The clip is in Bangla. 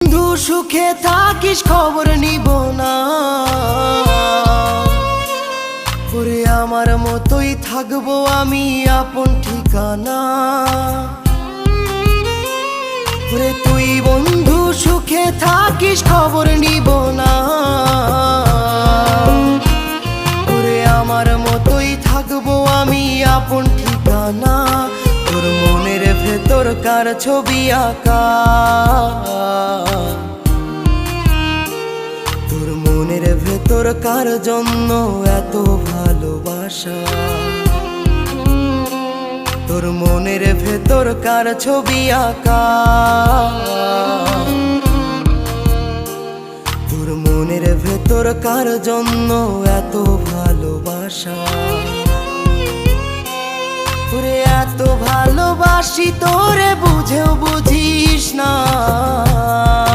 বন্ধু সুখে থাকিস খবর নিব না, ওরে আমার মতোই থাকবো আমি আপন ঠিকানা। ওরে তুই বন্ধু সুখে থাকিস খবর নিব না, ওরে আমার মতোই থাকবো আমি আপন ঠিকানা। তোর মনের ভেতর কার ছবি আঁকা, তোর মনের ভেতর কার জন্য এত ভালোবাসা, তোর মনের ভেতর কার ছবি আঁকা, তোর মনের ভেতর কার জন্য এত ভালোবাসা। তোরে এত ভালোবাসি তোরে বুঝেও বুঝিস না।